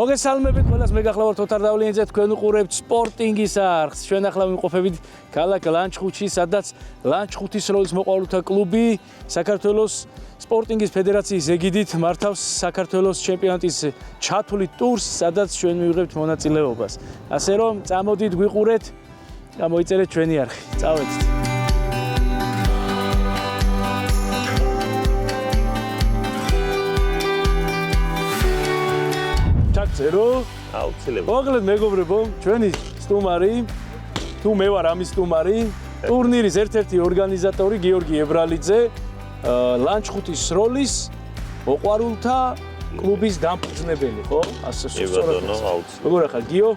მოგესალმებით ყველას, მე გახლავართ ოთარ დავლიანიძე, თქვენ უყურებთ სპორტინგის არხს. ჩვენ ახლა ვიმყოფებით ქალაქ ლანჩხუთში, სადაც ლანჩხუთის როლის მოყვარულთა კლუბი საქართველოს სპორტინგის ფედერაციის ეგიდით მართავს საქართველოს ჩემპიონატის ჩათვლით ტურს, სადაც ჩვენ მივიღებთ მონაწილეობას. ასე რომ, წამოდით გვიყურეთ, გამოიწერეთ ჩვენი არხი. წავედით. ჩაგწერო? აუცილებლად. მოგლედ მეგობრებო, ჩვენი სტუმარი, თუ მე ვარ ამის სტუმარი, ტურნირის ერთ-ერთი ორგანიზატორი გიორგი ებრალიძე, ლანჩხუთის როლის მოყვარულთა კლუბის დამფუძნებელი, ხო? ასე სწორად. როგორ ახლა გიო?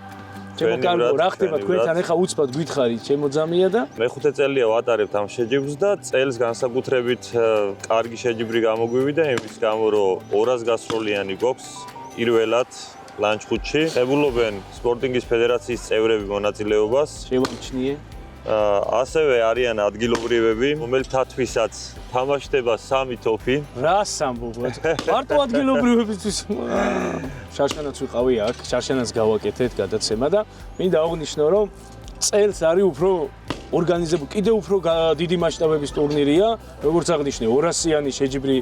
ჩემო კარგო, რა ხდება თქვენთან ახლა უცბად გითხარით, შემოძამია და მე-5 წელია ვატარებთ ამ შეჯიბრს და წელს განსაკუთრებით კარგი შეჯიბრი გამოგვივიდა იმის გამო, რომ 200 გასროლიანი გვაქვს პირველად ლანჩხუთში. ღებულობენ სპორტინგის ფედერაციის წევრები მონაწილეობას. შევამჩნიე. ასევე არიან ადგილობრივები, რომელთათვისაც თამაშდება 3 ტოპი. რას ამბობთ? მარტო ადგილობრივებისთვის შარშანაც ვიყავი აქ, შარშანაც გავაკეთეთ გადაცემა და მინდა აღვნიშნო, რომ წელს არის უფრო ორგანიზებული, კიდევ უფრო დიდი მასშტაბების ტურნირია, როგორც აღნიშნე, 200-იანი შეჯიბრი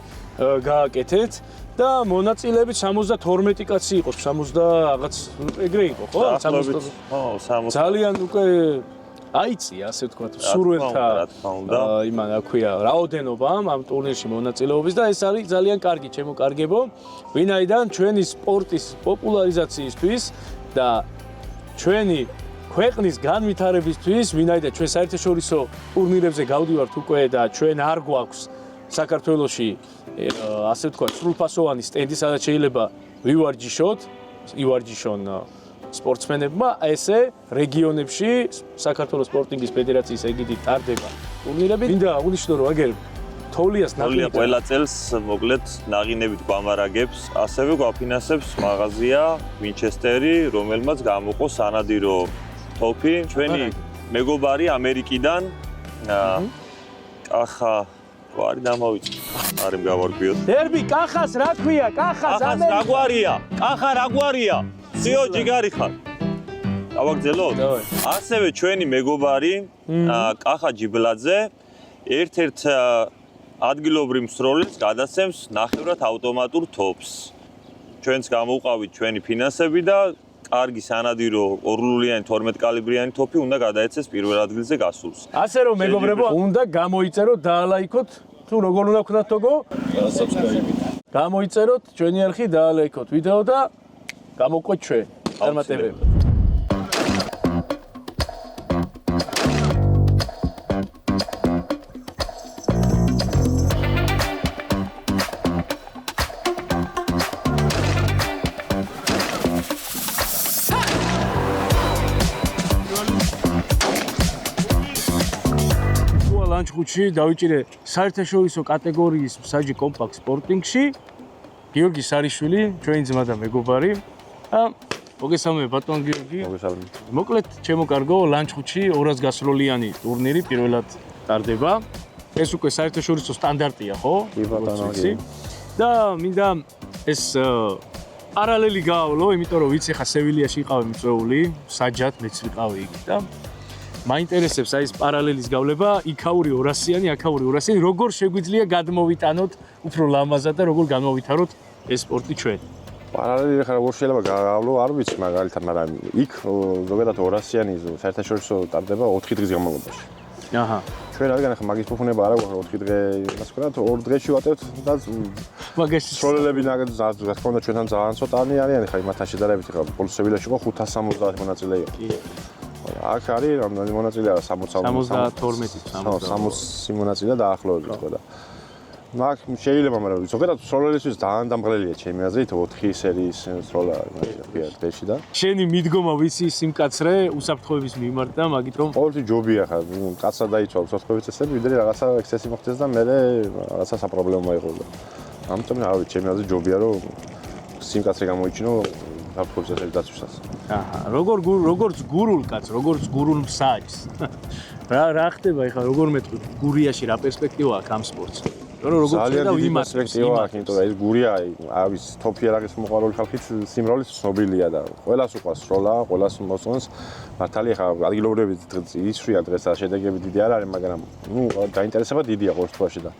გააკეთეთ და მონაწილეებით 72 კაცი იყო, 60 რაღაც ეგრე იყო, ხო? 60. ძალიან უკვე აიწია, ასე ვთქვათ, სურველთა იმან აქვია რაოდენობა ამ ტურნირში მონაწილეობის და ეს არის ძალიან კარგი, ჩემო კარგებო, ვინაიდან ჩვენი სპორტის პოპულარიზაციისთვის და ჩვენი ქვეყნის განვითარებისთვის, ვინაიდან ჩვენ საერთაშორისო ტურნირებზე გავდივართ უკვე და ჩვენ არ გვაქვს საქართველოში ასე ვთქვათ, სრულფასოვანი სტენდი, სადაც შეიძლება ვივარჯიშონ სპორტსმენებმა, ესე რეგიონებში საქართველოს სპორტინგის ფედერაციის ეგიდით ტარდება ტურნირები. მინდა აღვნიშნო, რომ აგერ თოლიას ნაღინები ყველა წელს მოკლედ ნაღინებით გვამარაგებს, ასევე გვაფინანსებს მაღაზია ვინჩესტერი, რომელმაც გამოყო სანადირო ტოპი. ჩვენი მეგობარი ამერიკიდან კახა ვარი დამავიწყე. არ მგავარგვიოთ. დერბი კახას რა ქვია? კახას ამერიკა. რაგვარია? კახა რაგვარია? სიო ჯიგარი ხარ. გავაგზელოთ? ასევე ჩვენი მეგობარი კახა ჯიბლაძე ერთ-ერთ ადგილობრივ მსროლელს გადასცემს ნახევრად ავტომატურ თოფს. ჩვენც გამოვყავით ჩვენი ფინანსები და კარგი სანადირო ორლულიანი 12 კალიბრიანი თოფი უნდა გადაეცეს პირველ ადგილზე გასულს. ასე რომ მეგობრებო, უნდა გამოიწეროთ, დაალაიქოთ, თუ როგორ უნდა ვქნათ თოგო? subscribe. გამოიწეროთ ჩვენი არხი, დაალაიქოთ ვიდეო და გამოვყვეთ ჩვენ წარმატებები. ლანჩხუთში დავიჭირე საერთაშორისო კატეგორიის მსაჯი კომპაქტ სპორტინგში გიორგი სარიშვილი, ჩვენი ძმა და მეგობარი. მოგესალმებით ბატონ გიორგი. მოგესალმებით. მოკლედ, ჩემო კარგო, ლანჩხუთში 200 გასროლიანი ტურნირი პირველად ტარდება. ეს უკვე საერთაშორისო სტანდარტია, ხო? კი ბატონო. და მინდა ეს პარალელი გავავლო, იმიტომ რომ ვიცი ხა სევილიაში იყავი მიწვეული, საჯად მეც ვიყავი იქ და მაინტერესებს აი ეს პარალელის გავლება, იქაური 200-იანი, აქაური 200-იანი, როგორ შეგვიძლია გადმოვიტანოთ უფრო ლამაზად და როგორ განმოვითაროთ ეს სპორტი ჩვენ. პარალელი ხარ როგორ შეიძლება გავავლო, არ ვიცი მაგალითად, მაგრამ იქ ზოგადად 200-იანი საერთაშორისო ტარდება 4 დღის განმავლობაში. აჰა. ჩვენ რადგან ახლა მაგის ფუფუნება არ აქვს 4 დღე, იმას ვქნათ, 2 დღეში ვატევთ და მაგაში სროლელები რა თქმა უნდა ჩვენთან ძალიან ცოტანი არიან, ხა იმათთან შედარებით ხა პოლსევილაში იყო 570 მონაწილე იყო. კი. აქ არის რამდენი მონაწილეა 60 მონაწილე დაახლოებით ხო და მაგ შეიძლება მაგრამ ზოგადად სროლელისთვის ძალიან დამღლელია ჩემი აზრით 4 სერიის სროლა მაგია დღეში და შენი მიდგომა ვიცი სიმკაცრე უსაფრთხოების მიმართ და მაგით რომ ყოველთვის ჯობია ხა კაცსა დაიცვა უსაფრთხოების წესები ვიდრე რაღაცა ექსცესი მოხდეს და მე რაღაცა საპრობლემო იყოს და ამიტომ რა ვიცი ჩემი აზრით ჯობია რომ სიმკაცრე გამოიჩინო საფრთხოების დაცვისას. აჰა, როგორც გურულ კაცს, როგორც გურულ მსაჯს. რა ხდება ეხლა, როგორ მეტყვი გურიაში რა პერსპექტივა აქვს ამ სპორტს? როგორც ძალიან ხედავ დიდი იმას პერსპექტივა აქვს, იმიტომ რომ ეს გურია, ავის top იარაღის მოყვარული ხალხის სიმრავლით ცნობილია და ყველას უყვარს სროლა, ყველას მოსწონს. მართალია ხა ადგილობრივი ისვრია დღეს და შედეგები დიდი არ არის, მაგრამ ნუ დაინტერესება დიდია ყოველ შემთხვევაში და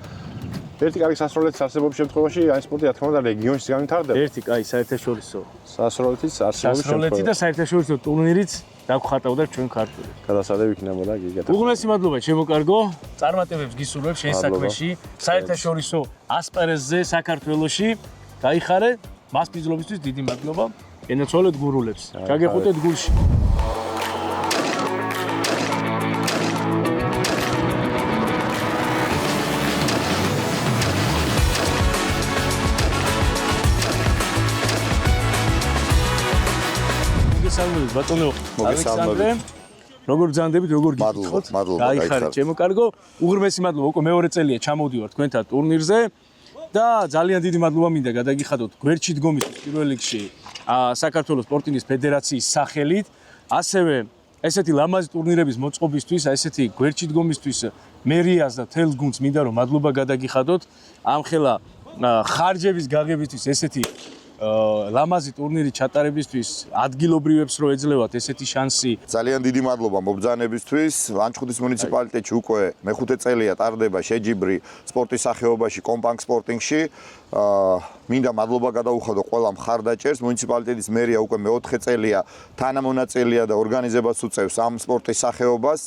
ერთი კარგი სასროლეთის არსებობის შემთხვევაში აი სპორტი რა თქმა უნდა რეგიონში განვითარდება. ერთი კაი საერთაშორისო სასროლეთის არსებობის სასროლეთი და საერთაშორისო ტურნირიც დაგხვატავდა ჩვენ ქართული. გადასადები იქნებოდა კი გეტყვი. უღმესი მადლობა ჩემო კარგო, წარმატებებს გისურვებ შენ საქმეში, საერთაშორისო ასპარეზზე საქართველოში. გაიხარე, მას ფიზიოლოგისთვის დიდი მადლობა. ენაცვალეთ გურულებს. გაგეხუტეთ გულში. მოგესალმებით ბატონო ალექსანდრე. როგორ ბრძანდებით, როგორ გიხოთ? მადლობა, გაიხარე, ჩემო კარგო. უღრმესი მადლობა, უკვე მეორე წელია ჩამოვდივარ თქვენთან ტურნირზე და ძალიან დიდი მადლობა მინდა გადაგიხადოთ გვერდში დგომისთვის პირველ რიგში საქართველოს სპორტინგის ფედერაციის სახელით, ასევე ესეთი ლამაზი ტურნირების მოწყობისთვის, ესეთი გვერდში დგომისთვის მერიას და თელს გუნდს მინდა რომ მადლობა გადაგიხადოთ. ამხელა ხარჯების გაღებისთვის ესეთი ლამაზი ტურნირი ჩატარებისთვის ადგილობრივებს რო ეძლევათ ესეთი შანსი. ძალიან დიდი მადლობა მობრძანებისთვის. ლანჩხუთის მუნიციპალიტეტში უკვე მეხუთე წელია ტარდება შეჯიბრი სპორტის სახეობაში კომპანკ სპორტინგში. მინდა მადლობა გადაუხადო ყველა მხარდაჭერს. მუნიციპალიტეტის მერია უკვე მეოთხე წელია თანამონაწილეა და ორგანიზებას უწევს ამ სპორტის სახეობას.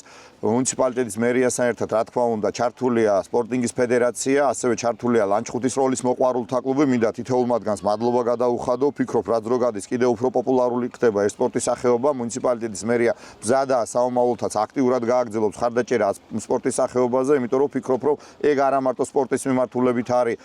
მუნიციპალიტეტის მერიასთან ერთად რა თქმა უნდა ჩართულია სპორტინგის ფედერაცია, ასევე ჩართულია ლანჩხუთის როლის მოყვარულთა კლუბი. მინდა თითოეულ მათგანს მადლობა გადაუხადო. ფიქრობ რაც რო გადის კიდევ უფრო პოპულარული ხდება ეს სპორტის სახეობა. მუნიციპალიტეტის მერია ბზადაა საომავლოთაც აქტიურად გააგრძელებს მხარდაჭერა სპორტის სახეობაზე, იმიტომ რომ ფიქრობ რომ ეგ არა მარტო სპორტის მიმართულებით არის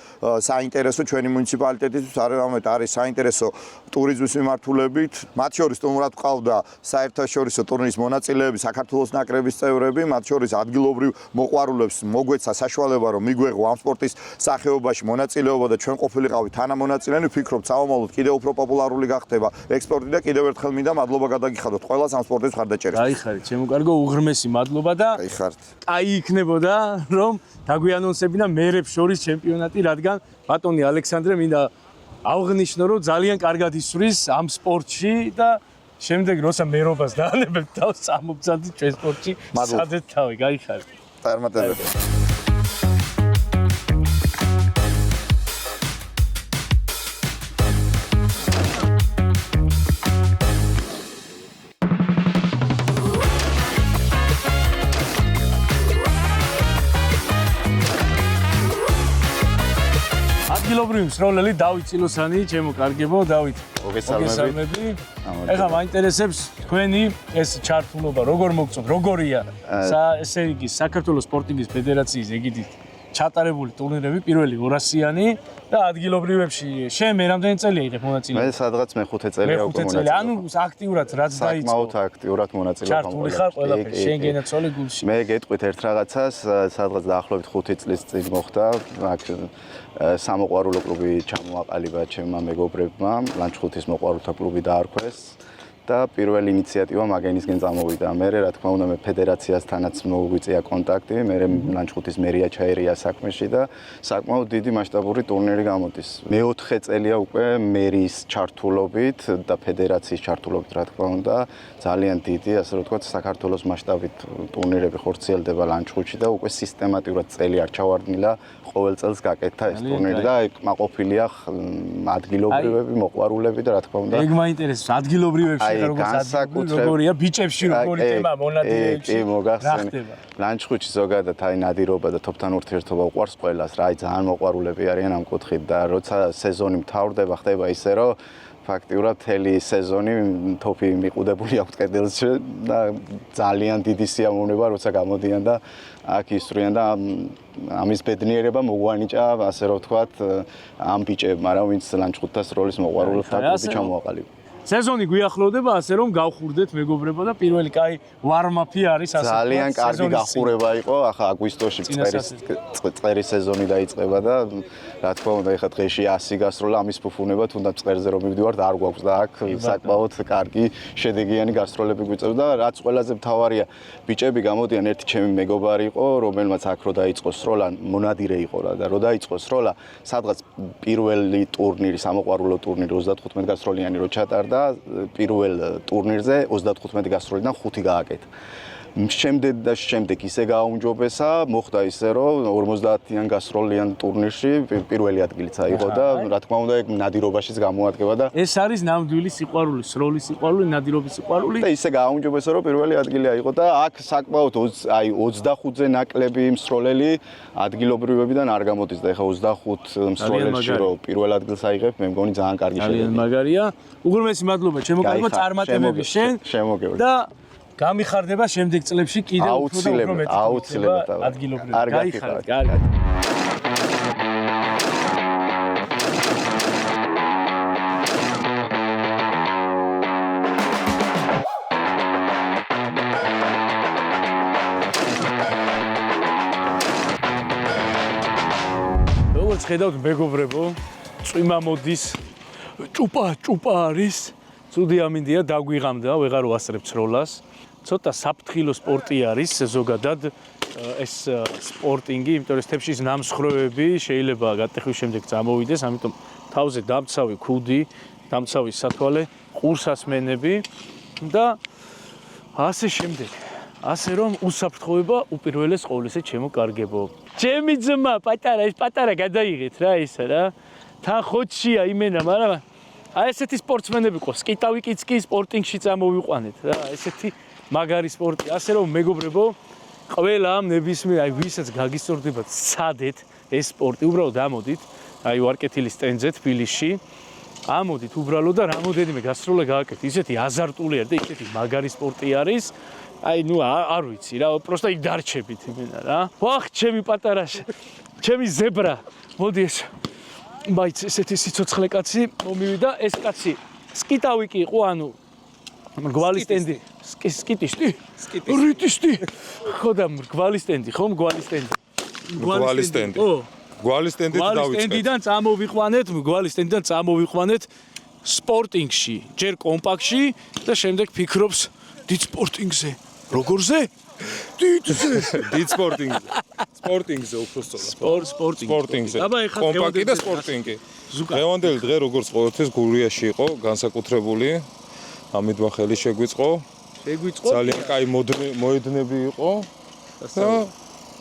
საინტერესო ჩვენი მუნიციპალიტეტისთვის, არამედ არის საინტერესო ტურიზმის მიმართულებით. მათ შორის თუმრად ყავდა საერთაშორისო ტურნირის მონაწილეები, საქართველოს ნაკრების წევრები, მათ შორის ადგილობრივ მოყვარულებს მოგვეცა საშუალება რომ მიგვეღო ამ სპორტის სახეობაში მონაწილეობა და ჩვენ ყოფილიყავით თანამონაწილენი. ვფიქრობ საომავლოდ კიდევ უფრო პოპულარული გახდება ექსპორტი და კიდევ ერთხელ მინდა მადლობა გადაგიხადოთ ყველას ამ სპორტის მხარდაჭერას. გაიხარეთ, ჩემო კარგო, უღრმესი მადლობა და გაიხარეთ. აი იქნებოდა რომ დაგვიანონსებინა მერებს შორის ჩემპიონატი, რადგან ბატონი ალექსანდრე მინდა აღნიშნო რომ ძალიან კარგად ისვრის ამ სპორტში და შემდეგ როცა მერობას დაანებებთ თავს სამოგზადით ჩვენ სპორტში სადეთ თავი. გაიხარეთ. წარმატებები. ადგილობრივი მსროლელი დავით წილოსანი, ჩემო კარგებო, დავით. მოგესალმები. ეხლა მაინტერესებს თქვენი ეს ჩართულობა, როგორ მოგწონთ, როგორია ესე იგი საქართველოს სპორტინგის ფედერაციის ეგიდით ჩატარებული ტურნირები, პირველი 200-იანი და ადგილობრივებში შენ მე რამდენი წელია იყებ მონაწილე? მე სადღაც მეხუთე წელია უკვე მონაწილე. ანუ აქტიურად რაც დაიწყო. საკმაოდ აქტიურად მონაწილე ვარ. ჩართული ხარ ყველაფერში, შენ გენაცვალე გულში. მე გეტყვით ერთ რაღაცას, სადღაც დაახლოებით 5 წლის წინ მოხდა, აქ სამოყვარულო კლუბი ჩამოაყალიბა ჩემმა მეგობრებმა, ლანჩხუთის მოყვარულთა კლუბი დაარქვეს და პირველი ინიციატივა მაგენისგენ წამოვიდა. მე რა თქმა უნდა მე ფედერაციასთანაც მოუგვიწია კონტაქტი, მე ლანჩხუთის მერია ჩაერია საქმეში და საკმაოდ დიდი მასშტაბური ტურნირი გამოდის. მეოთხე წელია უკვე მერის ჩართულობით და ფედერაციის ჩართულობით რა თქმა უნდა ძალიან დიდი, ასე რომ ვთქვათ, საქართველოს მასშტაბით ტურნირები ხორციელდება ლანჩხუთში და უკვე სისტემატურად წელი არ ჩავარდნილა ყოველ წელს გაკეთდა ეს ტურნირი და კმაყოფილია ადგილობრივები, მოყვარულები და რა თქმა უნდა ეგ მაინტერესებს ადგილობრივებში როგორია ბიჭებში როგორი თემა მონადირეებში კი მოგახსენე ლანჩხუთში ზოგადად აი ნადირობა და თოფთან ურთიერთობა უყვარს ყველას რა აი ძალიან მოყვარულები არიან ამ კუთხით და როცა სეზონი მთავრდება ხდება ისე რომ ფაქტიურად მთელი სეზონი თოფი მიყუდებული აქვს კედელში და ძალიან დიდი სიამოვნება როცა გამოდიან და აქ ისვრიან და ამის ბედნიერება მოგვანიჭა ასე რომ ვთქვათ ამ ბიჭებმა რა ვინც ლანჩხუთას როლის მოყვარულობს და კლუბი ჩამოაყალიბა. სეზონი გვიახლოვდება, ასე რომ გავხურდეთ მეგობრებო და პირველი კაი ვარმაფი არის ასე. ძალიან კარგი გახურება იყო, ახლა აგვისტოში წერის სეზონი დაიწყება და რა თქმა უნდა, ეხლა დღეში 100 გასროლა ამის ფუფუნება, თუნდაც წერზე რომ მივდივართ, არ გვაქვს და აქ საკმაოდ კარგი შედეგიანი გასროლები გვიწევს და რაც ყველაზე მთავარია, ბიჭები გამოდიან, ერთი ჩემი მეგობარი იყო, რომელმაც აქ რო დაიწყო სროლა, მონადირე იყო რა და რო დაიწყო სროლა, სადღაც პირველი ტურნირი, სამოყვარულო ტურნირი 35 გასროლიანი რო ჩატარდა, პირველ ტურნირზე 35 გასროლიდან 5 გააკეთა. შემდეგ ისე გააუმჯობესა, მოხდა ისე რომ 50-იან გასროლიან ტურნირში პირველი ადგილიც აიღო და რა თქმა უნდა ეგ ნადირობაშიც გამოადგება და ეს არის ნამდვილი სიყვარული, სროლის სიყვარული, ნადირობის სიყვარული და ისე გააუმჯობესა რომ პირველი ადგილი აიღო და აქ საკმაოდ 25-ზე ნაკლები მსროლელი ადგილობრივებიდან არ გამოდის და ეხა 25 მსროლელში რომ პირველ ადგილს აიღებ, მე მგონი ძალიან კარგი შედეგია. ძალიან მაგარია. უღრმესი მადლობა ჩემო კარგო წარმატებები შენ და გამიხარდება შემდეგ წლებში კიდევ უფრო და უფრო მეტი. აუცილებლად. ადგილობრივი. გაიხარეთ. კარგი. როგორც ხედავთ მეგობრებო, წვიმა მოდის, ჭუპა არის. ცუდი ამინდია დაგვიღამდა, ვეღარ ვასწრებ ცროლას. ცოტა საფრთხილო სპორტი არის ზოგადად ეს სპორტინგი, იმიტომ რომ თებში ნამსხვრევები შეიძლება გატეხვის შემდეგ წამოვიდეს, ამიტომ თავზე დამცავი ქუდი, დამცავი სათვალე, ყურსასმენები და ასე შემდეგ. ასე რომ უსაფრთხოება უპირველეს ყოვლისა ჩემო კარგებო. ჩემი ძმა პატარა გადაიღეთ რა ისა რა. თან ხოჩია იმენა, მაგრამ აი ესეთი სპორტსმენები ყო, სკიტავიკიც კი სპორტინგში წამოვიყვანეთ რა, ესეთი მაგარი სპორტი. ასე რომ მეგობრებო, ყველა ამ ნებისმიერ აი ვისაც გაგისწორდებათ სცადეთ ეს სპორტი, უბრალოდ ამოდით, აი ვარკეთილის სტენდზე თბილისში. ამოდით უბრალოდ და რამოდენიმე გასროლა გააკეთეთ. ისეთი აზარტული არის და ისეთი მაგარი სპორტი არის. აი ნუ არ ვიცი რა, პროსტა იქ დარჩებით იმენა რა. ვახ, ჩემი პატარა, ჩემი ზებრა. მოდი ეს მაიც ესეთი სიცოცხლე კაცი მომივიდა, ეს კაცი სკიტავიკი იყო, ანუ მრგვალი სტენდი, სკიტისტი? რიტისტი. ხო და მრგვალი სტენდი, ხო, მრგვალი სტენდი. მრგვალი სტენდი. მრგვალი სტენდით დავიწყეთ. სტენდიდან წამოვიყვანეთ სპორტინგში, ჯერ კომპაქტში და შემდეგ ფიქრობს დიდ სპორტინგზე. როგორზე? დიდ სპორტინგზე. სპორტინგზე უფრო სწორად. სპორტინგზე. აბა ეხლა კომპაქტი და სპორტინგი. დღევანდელი დღე როგორც ყოველთვის გურიაში იყო განსაკუთრებული. ამით ხელი შეგვიწყო. ძალიან კაი მოედნები იყო. და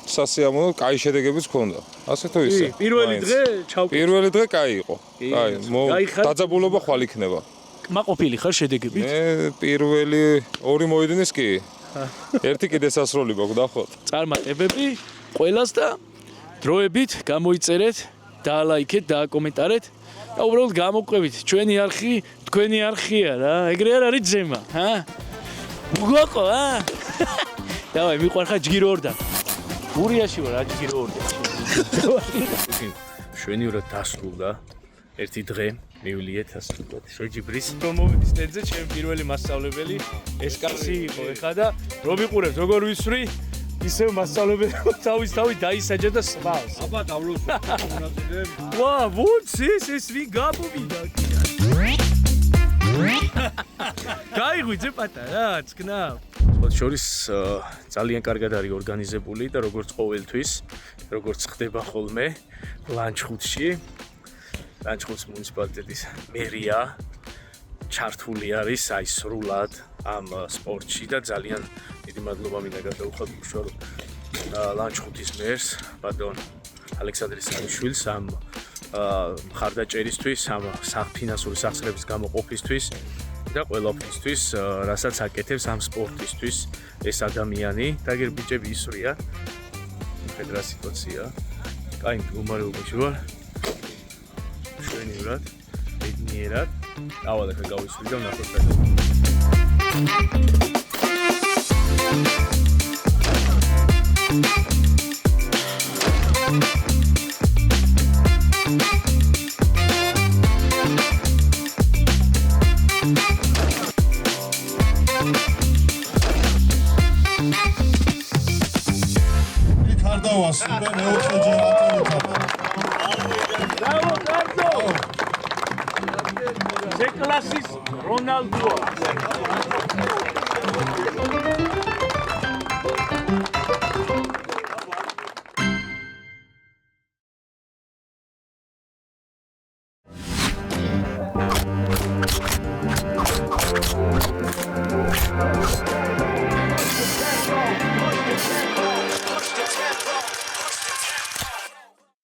სასიამოვნო კაი შედეგებიც ჰქონდა. ასე თუ ისე. პირველი დღე ჩავკი. პირველი დღე კაი იყო. კაი, დაძაბულობა ხვალ იქნება. კმაყოფილი ხარ შედეგებით? მე პირველი ორი მოედნის კი. ერთი კიდე სასროლი გვაქვს დახოთ. წარმატებები ყველას და დროებით გამოიწერეთ, დაალაიქეთ, დააკომენტარეთ და უბრალოდ გამოყვებით. ჩვენი არხი, თქვენი არხია რა. ეგრე არ არის ძემა, ჰა? მუგვაყო, ჰა? დავაი, მიყვარხარ ჯგირორდა. გურიაში ვარ, ჯგირორდა. შვენივრად დასრულდა ერთი დღე. მივლიეთ ასე ვთქვათ, შეჯიბრის. რომ მოვიდეს სტენდზე, ჩემი პირველი მასწავლებელი ეს კაცი იყო ეხა და რომ ვიყურებ როგორ ვისვრი, ისევ მასწავლებელი თავის დაისაჯა და სვავს. აბა დავლოს მონაწილე. ვა, ვუც ეს ვინ გამოვიდა. გაიღვიძე პატარა, წკნა. სხვა შორის ძალიან კარგად არის ორგანიზებული და როგორც ყოველთვის, როგორც ხდება ხოლმე ლანჩხუთში. ლანჩხუთის მუნიციპალიტეტის მერია ჩართული არის აი სრულად ამ სპორტში და ძალიან დიდი მადლობა მინდა გადაუხადო უშუალოდ ლანჩხუთის მერს ბატონ ალექსანდრე სამიშვილს ამ მხარდაჭერისთვის, ამ საფინანსური სახსრების გამოყოფისთვის და ყველაფრისთვის, რასაც აკეთებს ამ სპორტისთვის ეს ადამიანი. და გერ ბიჭები ისვრია. ხედავ რა სიტუაცია. კაი მდგომარეობაში ვარ. შვენივრად, ბედნიერად. ავალ ახლა გავისვრი და ვნახოთ რა ხდება. გადავასრულე მეოთხეჯერ ატარებდა. ბრავო, კაცო! ზეკლასის რონალდოა.